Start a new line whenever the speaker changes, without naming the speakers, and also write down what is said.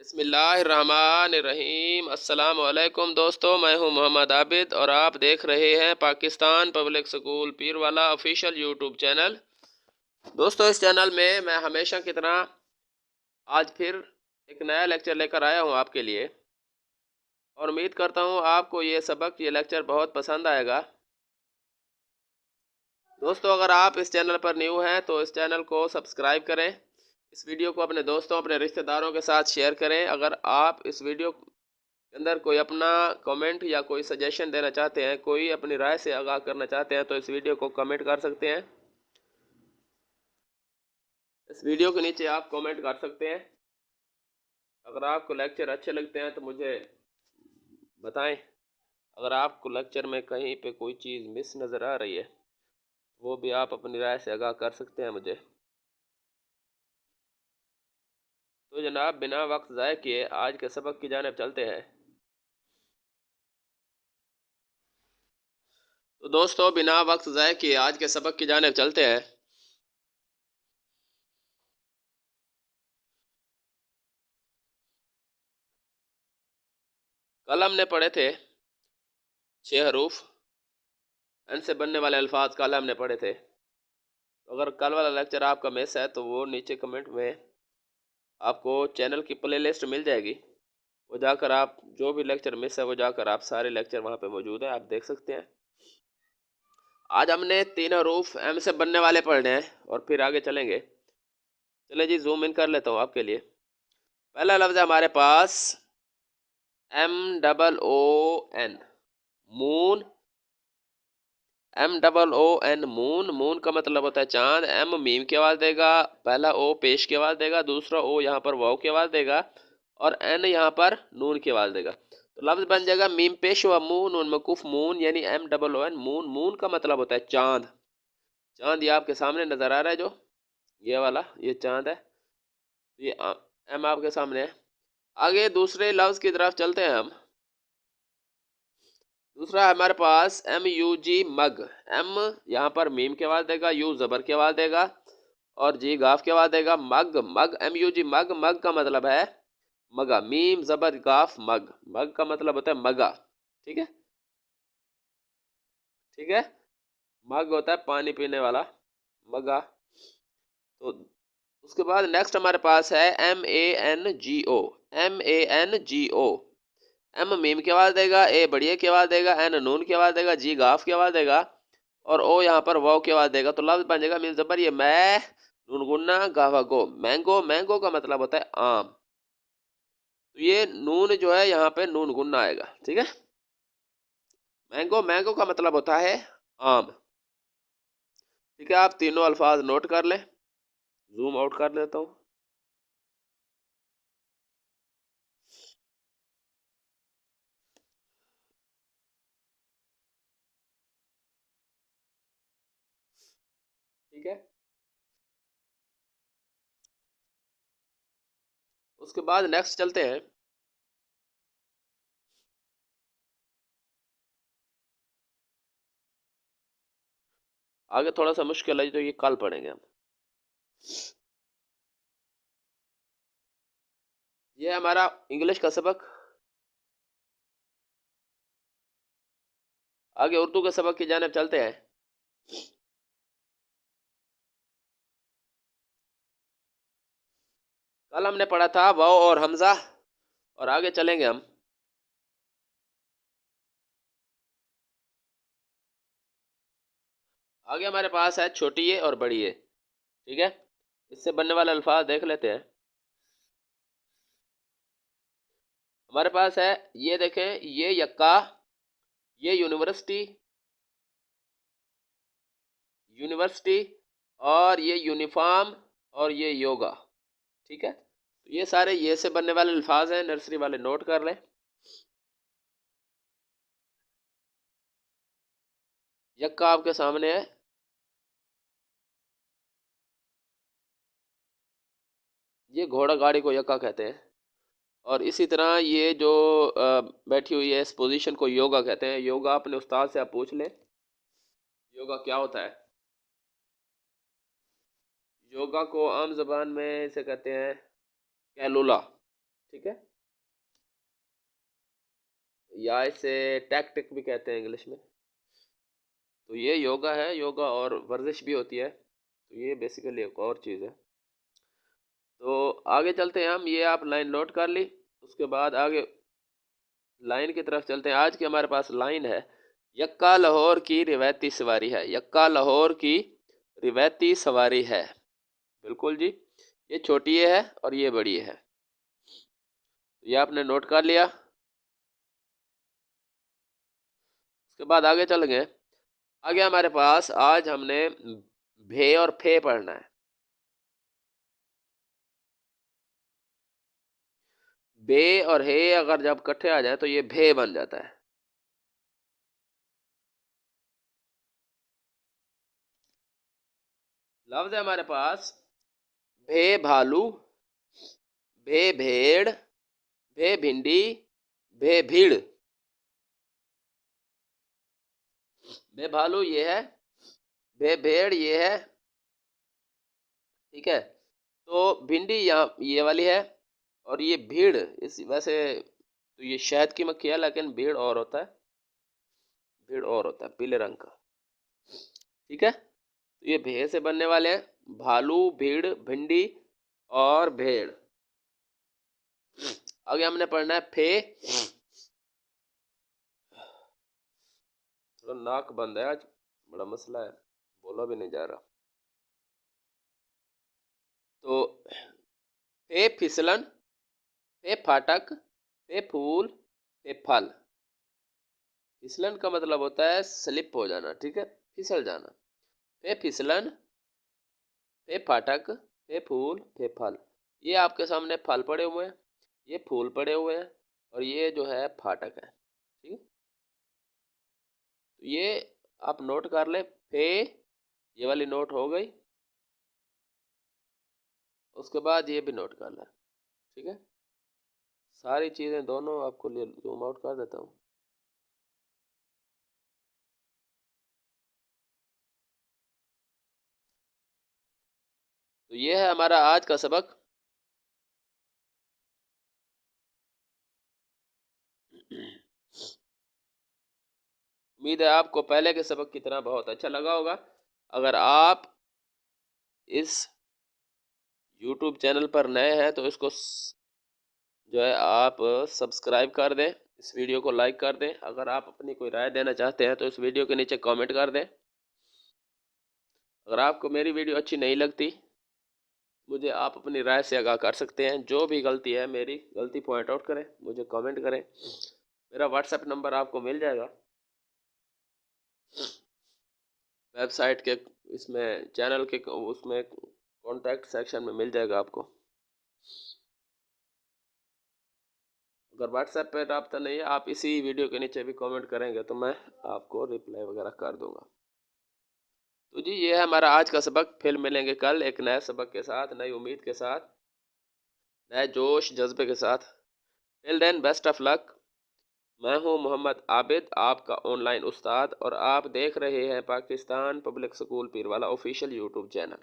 बिस्मिल्लाहिर्रहमानिर्रहीम। अस्सलाम वालेकुम दोस्तों, मैं हूं मोहम्मद आबिद और आप देख रहे हैं Pakistan public school Pirwala official YouTube channel. दोस्तों, इस चैनल में मैं हमेशा की तरह आज फिर एक नया लेक्चर लेकर आया हूं आपके लिए और उम्मीद करता हूं आपको ये लेक्चर बहुत पसंद आएगा। दोस्तों, अगर आप इस चैनल पर न्यू हैं तो इस चैनल को सब्सक्राइब करें। इस वीडियो को अपने दोस्तों, अपने रिश्तेदारों के साथ शेयर करें। अगर आप इस वीडियो के अंदर कोई अपना कमेंट या कोई सजेशन देना चाहते हैं, कोई अपनी राय से आगाह करना चाहते हैं, तो इस वीडियो को कमेंट कर सकते हैं। इस वीडियो के नीचे आप कमेंट कर सकते हैं। अगर आपको लेक्चर अच्छे लगते हैं तो मुझे बताएं। अगर आपको लेक्चर में कहीं पे कोई चीज़ मिस नज़र आ रही है, वो भी आप अपनी राय से आगाह कर सकते हैं मुझे। तो जनाब, बिना वक्त ज़ाय किए आज के सबक की जानिब चलते हैं। तो दोस्तों, बिना वक्त ज़ाय किए आज के सबक की जानिब चलते हैं। कल हमने पढ़े थे 6 हरूफ, एन से बनने वाले अल्फाज कल हमने पढ़े थे। तो अगर कल वाला लेक्चर आपका मिस है तो वो नीचे कमेंट में आपको चैनल की प्लेलिस्ट मिल जाएगी। वो जाकर आप जो भी लेक्चर मिस है वो जाकर आप सारे लेक्चर वहाँ पे मौजूद है, आप देख सकते हैं। आज हमने 3 हरूफ एम से बनने वाले पढ़ने हैं और फिर आगे चलेंगे। चले जी, जूम इन कर लेता हूँ आपके लिए। पहला लफ्ज़ है हमारे पास MOON, moon. MOON, moon. Moon का मतलब होता है चांद। एम मीम की आवाज़ देगा, पहला ओ पेश की आवाज़ देगा, दूसरा ओ यहाँ पर वाव की आवाज़ देगा और एन यहाँ पर नून की आवाज़ देगा। तो लफ्ज़ बन जाएगा मीम पेश हुआ मून, नून मकूफ मून, यानी MOON, मून। मून का मतलब होता है चांद। चांद ये आपके सामने नज़र आ रहा है, जो ये वाला ये चांद है। ये एम आपके सामने है। आगे दूसरे लफ्ज़ की तरफ चलते हैं हम। दूसरा हमारे पास MUG, मग। एम यहाँ पर मीम की आवाज़ देगा, यू ज़बर की आवाज़ देगा और जी गाफ की आवाज़ देगा। मग, मग, MUG, मग। मग का मतलब है मगा। मीम ज़बर गाफ मग। मग का मतलब होता है मगा। ठीक है, ठीक है। मग होता है पानी पीने वाला, मगा। तो उसके बाद नेक्स्ट हमारे पास है MANGO, MANGO। एम मीम की आवाज़ देगा, ए बढ़िया की आवाज़ देगा, एन नून की आवाज़ देगा, जी गाफ की आवाज़ देगा और ओ यहाँ पर वाव की आवाज़ देगा। तो लफ्ज़ बन जाएगा मीम ज़बर ये मैं, नून गुन्ना, गाफा गो, मैंगो। मैंगो का मतलब होता है आम। तो ये नून जो है यहाँ पे नून गुन्ना आएगा। ठीक है, मैंगो। मैंगो का मतलब होता है आम। ठीक है, आप तीनों अल्फाज नोट कर लें। जूम आउट कर लेता हूँ। ठीक है, उसके बाद नेक्स्ट चलते हैं। आगे थोड़ा सा मुश्किल है, तो ये कल पढ़ेंगे हम। ये हमारा इंग्लिश का सबक। आगे उर्दू के सबक की जानिब चलते हैं। कल हमने पढ़ा था वाव और हमजा और आगे चलेंगे हम। आगे हमारे पास है छोटी ये और बड़ी ये। ठीक है, इससे बनने वाले अल्फाज देख लेते हैं। हमारे पास है, ये देखें, ये यक्का, ये यूनिवर्सिटी, यूनिवर्सिटी और ये यूनिफॉर्म और ये योगा। ठीक है, तो ये सारे ये से बनने वाले अल्फाज हैं। नर्सरी वाले नोट कर लें। यक्का आपके सामने है। ये घोड़ा गाड़ी को यक्का कहते हैं। और इसी तरह ये जो बैठी हुई है इस पोजीशन को योगा कहते हैं। योगा अपने उस्ताद से आप पूछ लें, योगा क्या होता है। योगा को आम जबान में इसे कहते हैं कैलुला। ठीक है, या इसे टैक्टिक भी कहते हैं इंग्लिश में। तो ये योगा है, योगा और वर्जिश भी होती है, तो ये बेसिकली एक और चीज़ है। तो आगे चलते हैं हम, ये आप लाइन नोट कर ली। उसके बाद आगे लाइन की तरफ चलते हैं। आज की हमारे पास लाइन है, यक्का लाहौर की रिवायती सवारी है। यक्का लाहौर की रिवायती सवारी है, बिल्कुल जी। ये छोटी है और ये बड़ी है, ये आपने नोट कर लिया। उसके बाद आगे चल गए। आगे हमारे पास आज हमने भे और फे पढ़ना है। बे और हे अगर जब इकट्ठे आ जाए तो ये भे बन जाता है। लफ्ज है हमारे पास भे भालू, भे भेड़, भे भिंडी, भे भीड़। भे भालू ये है, भे भेड़ ये है, ठीक है। तो भिंडी यहाँ ये वाली है, और ये भीड़, इस वैसे तो ये शहद की मक्खी है, लेकिन भीड़ और होता है, भीड़ और होता है पीले रंग का, ठीक है। तो ये भे से बनने वाले हैं, भालू, भीड़, भिंडी और भेड़। आगे हमने पढ़ना है फे। थोड़ा नाक बंद है आज, बड़ा मसला है, बोला भी नहीं जा रहा। तो फे फिसलन, फे फाटक, फे फूल, फे फल। फिसलन का मतलब होता है स्लिप हो जाना, ठीक है, फिसल जाना। फे फिसलन, फे फाटक, फे फूल, फे फल। ये आपके सामने फल पड़े हुए हैं, ये फूल पड़े हुए हैं, और ये जो है फाटक है, ठीक है। तो ये आप नोट कर लें, फे ये वाली नोट हो गई। उसके बाद ये भी नोट कर लें, ठीक है। सारी चीज़ें दोनों आपको लिए जूम आउट कर देता हूँ। तो ये है हमारा आज का सबक। उम्मीद है आपको पहले के सबक की तरह बहुत अच्छा लगा होगा। अगर आप इस YouTube चैनल पर नए हैं तो इसको जो है आप सब्सक्राइब कर दें, इस वीडियो को लाइक कर दें। अगर आप अपनी कोई राय देना चाहते हैं तो इस वीडियो के नीचे कमेंट कर दें। अगर आपको मेरी वीडियो अच्छी नहीं लगती, मुझे आप अपनी राय से आगाह कर सकते हैं। जो भी गलती है, मेरी गलती पॉइंट आउट करें, मुझे कमेंट करें। मेरा व्हाट्सएप नंबर आपको मिल जाएगा वेबसाइट के इसमें, चैनल के उसमें कॉन्टैक्ट सेक्शन में मिल जाएगा आपको। अगर व्हाट्सएप पे रब्ता नहीं है, आप इसी वीडियो के नीचे भी कमेंट करेंगे तो मैं आपको रिप्लाई वगैरह कर दूंगा। तो जी ये है हमारा आज का सबक। फिर मिलेंगे कल एक नए सबक के साथ, नई उम्मीद के साथ, नए जोश जज्बे के साथ। Till then best of luck. मैं हूं मोहम्मद आबिद, आपका ऑनलाइन उस्ताद, और आप देख रहे हैं Pakistan public school Pirwala official YouTube channel.